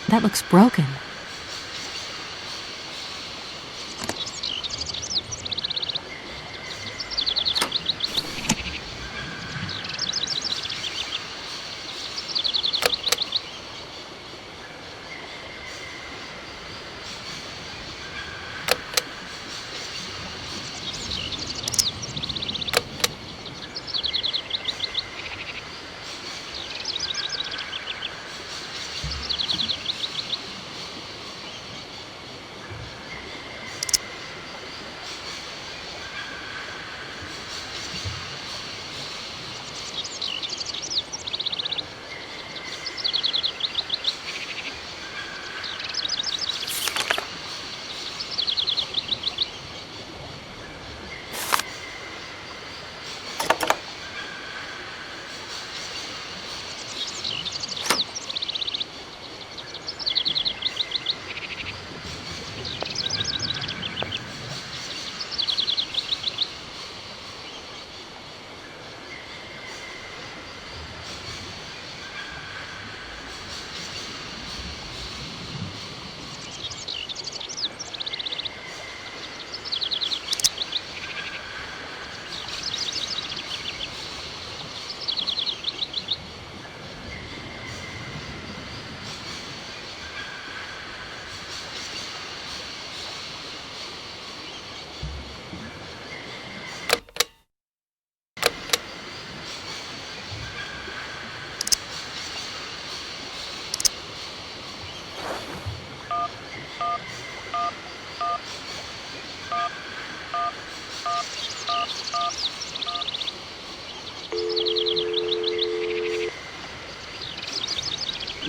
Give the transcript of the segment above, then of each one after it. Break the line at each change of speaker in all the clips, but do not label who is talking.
That looks broken.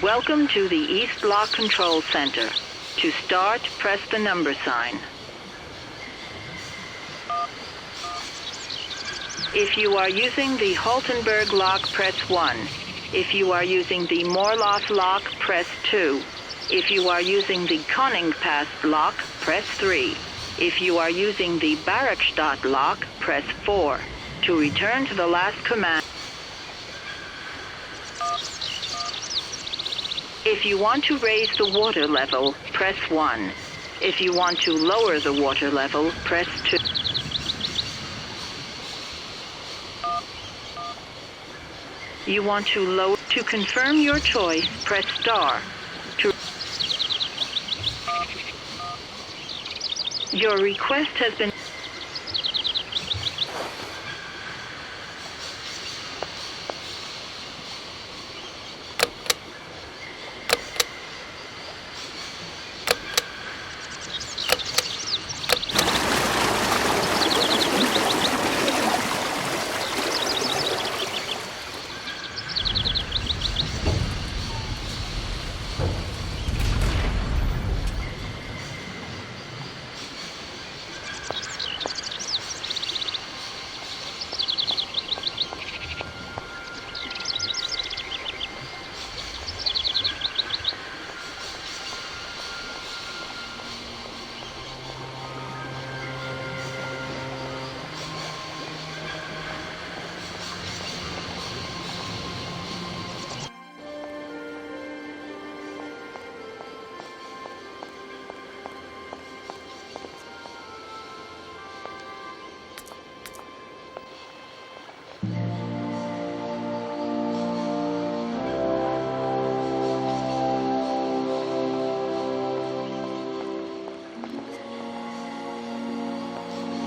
Welcome to the East Lock Control Center. To start, press the number sign. If you are using the Haltenberg lock, press 1. If you are using the Morloff lock, press 2. If you are using the Koningpass lock, press 3. If you are using the Barrackstadt lock, press 4. To return to the last command. If you want to raise the water level, press 1. If you want to lower the water level, press 2. You want to lower. To confirm your choice, press star. Your request has been.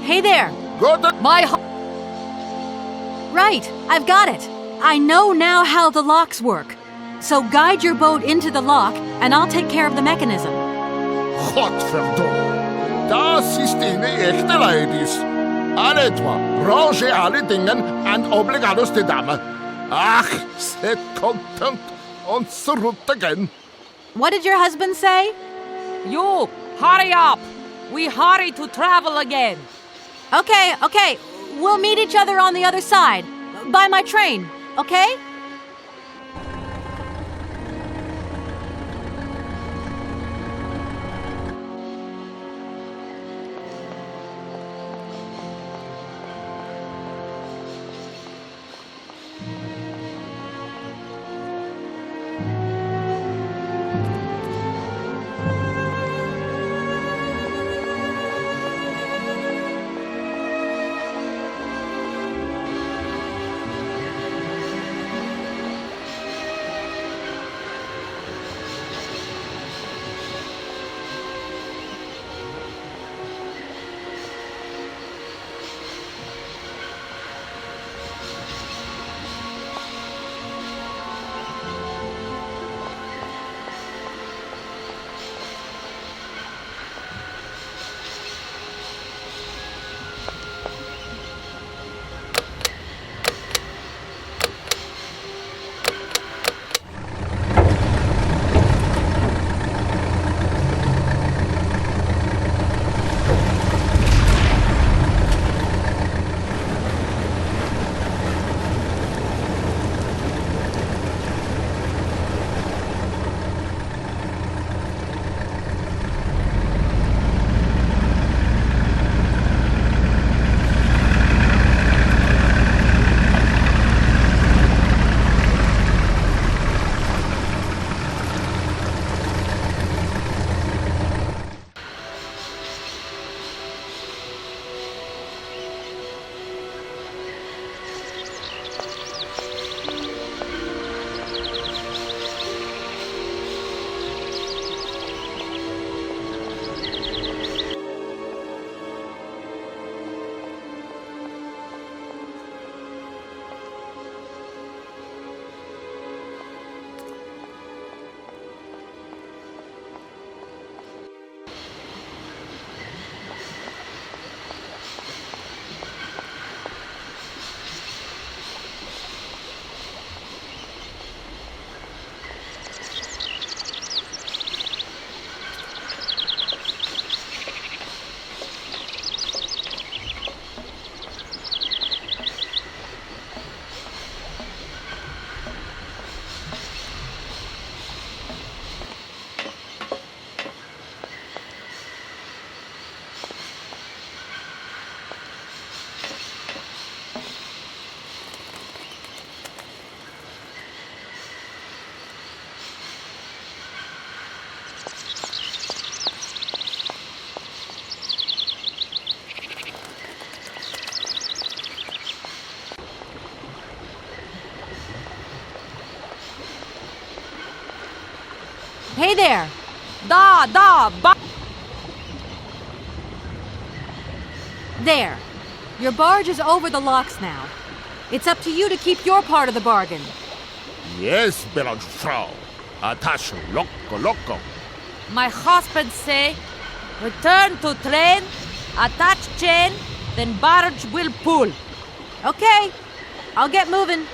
Hey there!
Good.
Right, I've got it. I know now how the locks work. So guide your boat into the lock, and I'll take care of the mechanism.
Godverdomme. Das ist eine echte Ladies. Anetwa, range alle Dingen and obligados de dame. Ach, set content on the route again.
What did your husband say?
You, hurry up! We hurry to travel again.
Okay. We'll meet each other on the other side. By my train, okay? Hey there!
Da!
There. Your barge is over the locks now. It's up to you to keep your part of the bargain.
Yes, beloved Frau. Attach loco.
My husband say, return to train, attach chain, then barge will pull.
Okay, I'll get moving.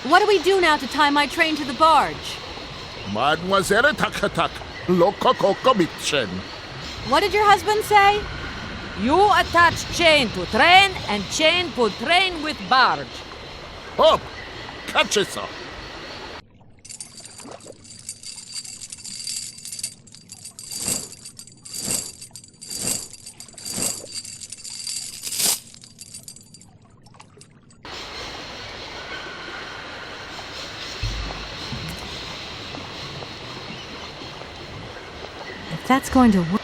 What do we do now to tie my train to the barge?
Mademoiselle Takatak, loco coco mitchen.
What did your husband say?
You attach chain to train and chain put train with barge.
Hop, catch it, sir.
If that's going to work.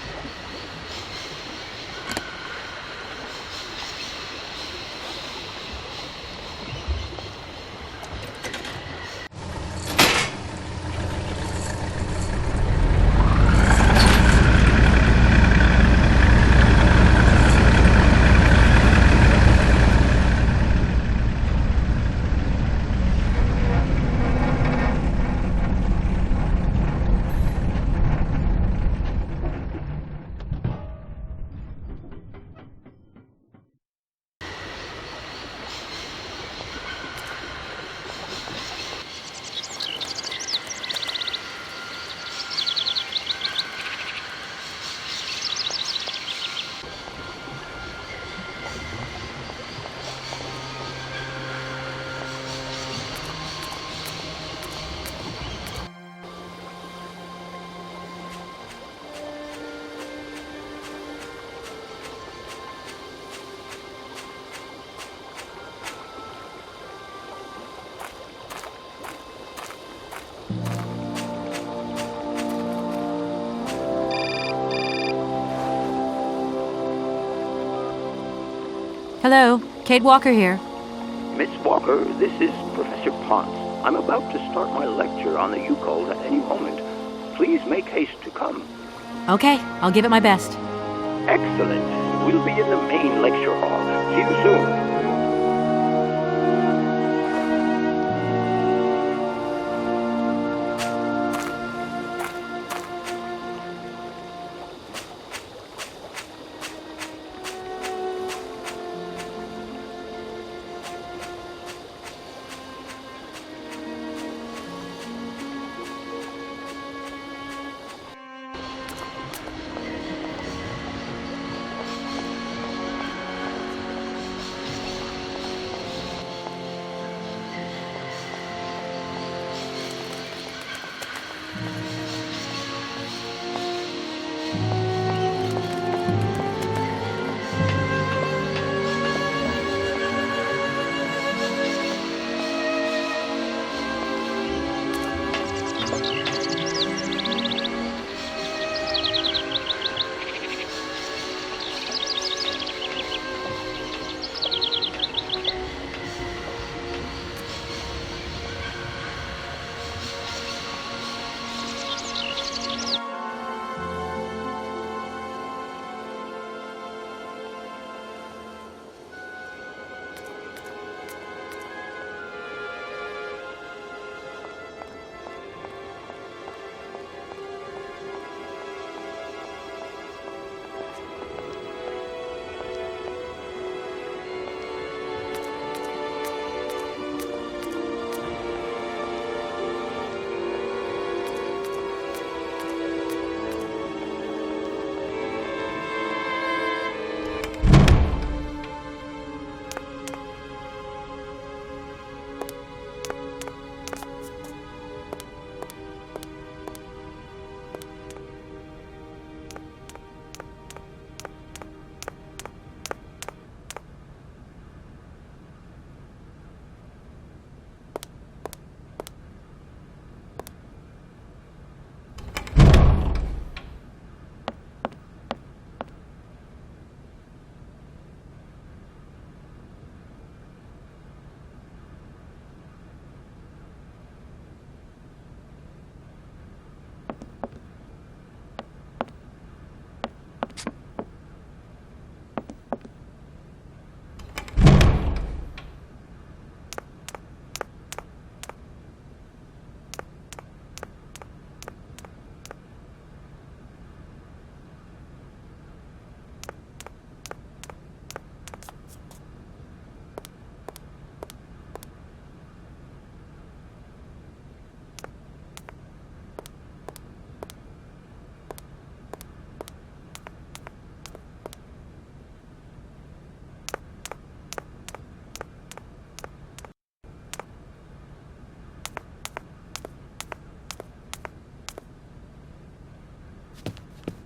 Hello, Kate Walker here.
Miss Walker, this is Professor Ponce. I'm about to start my lecture on the Yukon at any moment. Please make haste to come.
Okay, I'll give it my best.
Excellent. We'll be in the main lecture hall. See you soon.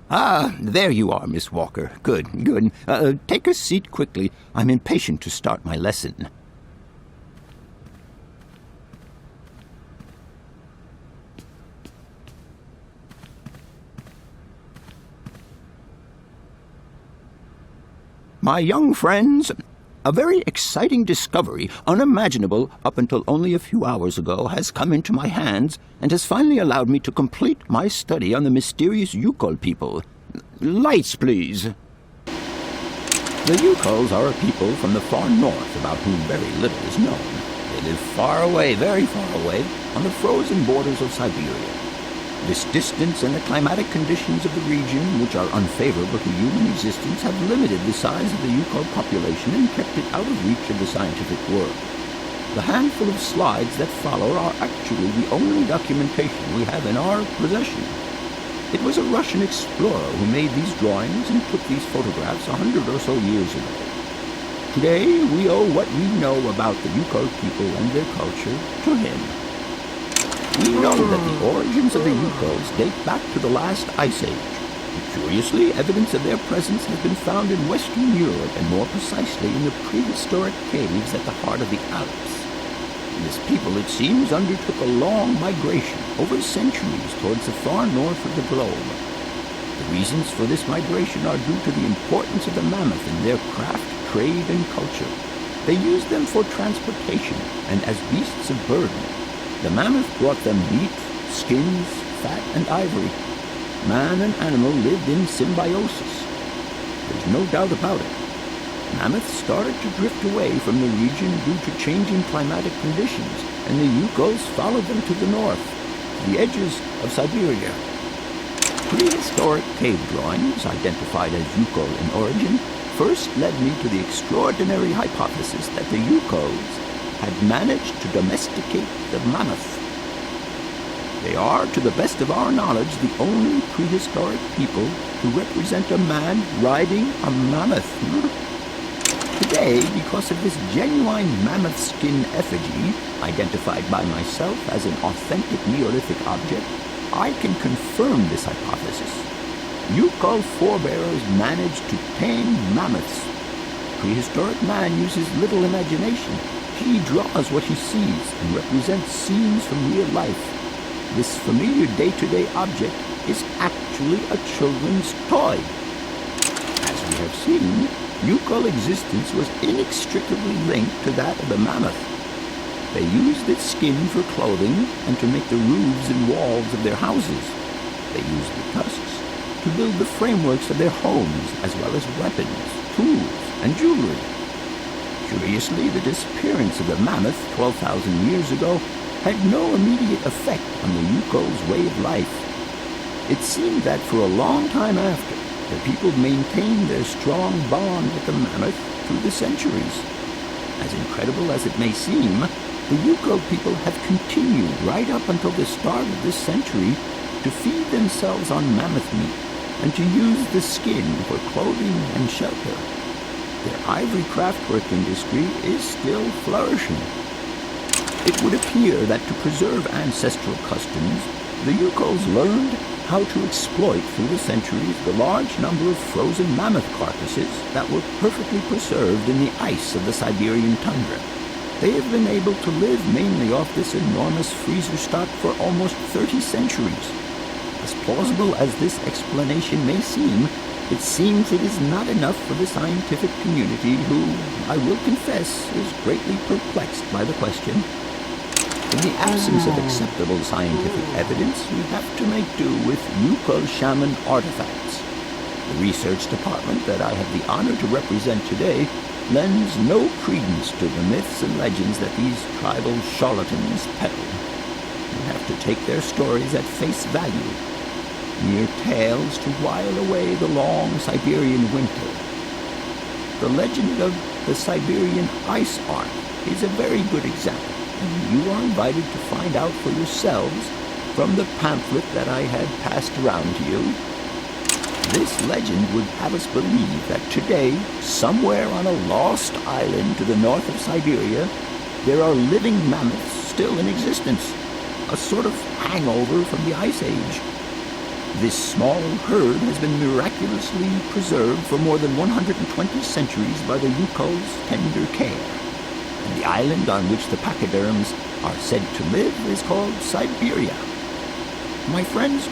Ah, there you are, Miss Walker. Good, good. Take a seat quickly. I'm impatient to start my lesson. My young friends, a very exciting discovery, unimaginable up until only a few hours ago, has come into my hands and has finally allowed me to complete my study on the mysterious Yukol people. Lights, please. The Yukols are a people from the far north about whom very little is known. They live far away, very far away, on the frozen borders of Siberia. This distance and the climatic conditions of the region, which are unfavorable to human existence, have limited the size of the Yukol population and kept it out of reach of the scientific world. The handful of slides that follow are actually the only documentation we have in our possession. It was a Russian explorer who made these drawings and took these photographs 100 or so years ago. Today, we owe what we know about the Yukol people and their culture to him. We know that the origins of the Yukols date back to the last ice age. Curiously, evidence of their presence has been found in Western Europe, and more precisely in the prehistoric caves at the heart of the Alps. This people, it seems, undertook a long migration over centuries towards the far north of the globe. The reasons for this migration are due to the importance of the mammoth in their craft, trade, and culture. They used them for transportation and as beasts of burden. The mammoth brought them meat, skins, fat, and ivory. Man and animal lived in symbiosis. There's no doubt about it. Mammoths started to drift away from the region due to changing climatic conditions, and the Yukols followed them to the north, to the edges of Siberia. Prehistoric cave drawings, identified as Yukol in origin, first led me to the extraordinary hypothesis that the Yukols had managed to domesticate the mammoth. They are, to the best of our knowledge, the only prehistoric people to represent a man riding a mammoth. Today, because of this genuine mammoth skin effigy, identified by myself as an authentic Neolithic object, I can confirm this hypothesis. Yukol forebearers managed to tame mammoths. Prehistoric man uses little imagination. He draws what he sees and represents scenes from real life. This familiar day-to-day object is actually a children's toy. As we have seen, Yukol existence was inextricably linked to that of the mammoth. They used its skin for clothing and to make the roofs and walls of their houses. They used the tusks to build the frameworks of their homes, as well as weapons, tools, and jewelry. Curiously, the disappearance of the mammoth 12,000 years ago had no immediate effect on the Yukol's way of life. It seemed that for a long time after, the people maintained their strong bond with the mammoth through the centuries. As incredible as it may seem, the Yukol people have continued right up until the start of this century to feed themselves on mammoth meat and to use the skin for clothing and shelter. Their ivory craftwork industry is still flourishing. It would appear that to preserve ancestral customs, the Yukols learned how to exploit through the centuries the large number of frozen mammoth carcasses that were perfectly preserved in the ice of the Siberian tundra. They have been able to live mainly off this enormous freezer stock for almost 30 centuries. As plausible as this explanation may seem, it seems it is not enough for the scientific community who, I will confess, is greatly perplexed by the question. In the absence of acceptable scientific evidence, we have to make do with Yukol shaman artifacts. The research department that I have the honor to represent today lends no credence to the myths and legends that these tribal charlatans peddle. We have to take their stories at face value, mere tales to while away the long Siberian winter. The legend of the Siberian ice ark is a very good example, and you are invited to find out for yourselves from the pamphlet that I had passed around to you. This legend would have us believe that today, somewhere on a lost island to the north of Siberia, there are living mammoths still in existence, a sort of hangover from the Ice Age. This small herd has been miraculously preserved for more than 120 centuries by the Yukol's tender care. And the island on which the pachyderms are said to live is called Siberia. My friends,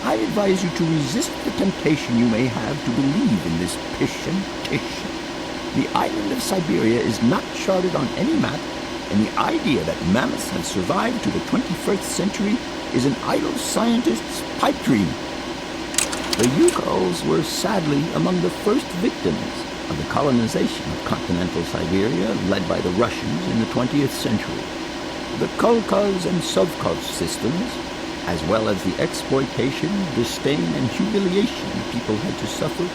I advise you to resist the temptation you may have to believe in this pish and tish. The island of Siberia is not charted on any map, and the idea that mammoths have survived to the 21st century is an idle scientist's pipe dream. The Yukols were sadly among the first victims of the colonization of continental Siberia led by the Russians in the 20th century. The Kolkhoz and Sovkhoz systems, as well as the exploitation, disdain, and humiliation people had to suffer,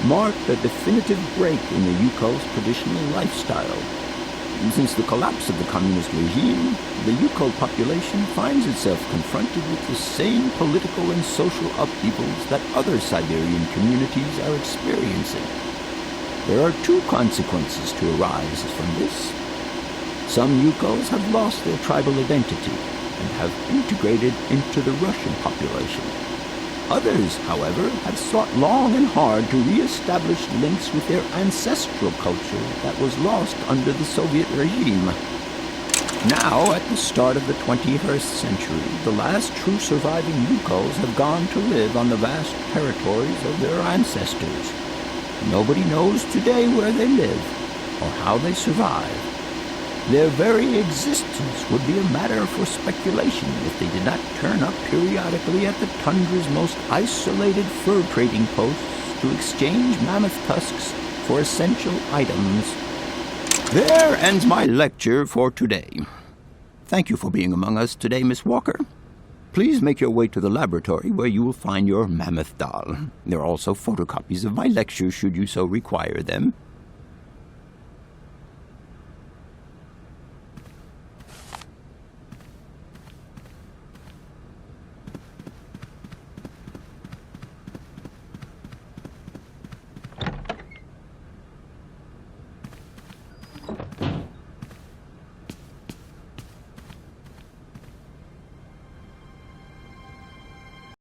marked a definitive break in the Yukol's traditional lifestyle. Since the collapse of the communist regime, the Yukol population finds itself confronted with the same political and social upheavals that other Siberian communities are experiencing. There are two consequences to arise from this. Some Yukols have lost their tribal identity and have integrated into the Russian population. Others, however, have sought long and hard to re-establish links with their ancestral culture that was lost under the Soviet regime. Now, at the start of the 21st century, the last true surviving Yukols have gone to live on the vast territories of their ancestors. Nobody knows today where they live or how they survive. Their very existence would be a matter for speculation if they did not turn up periodically at the tundra's most isolated fur trading posts to exchange mammoth tusks for essential items. There ends my lecture for today. Thank you for being among us today, Miss Walker. Please make your way to the laboratory where you will find your mammoth doll. There are also photocopies of my lectures should you so require them.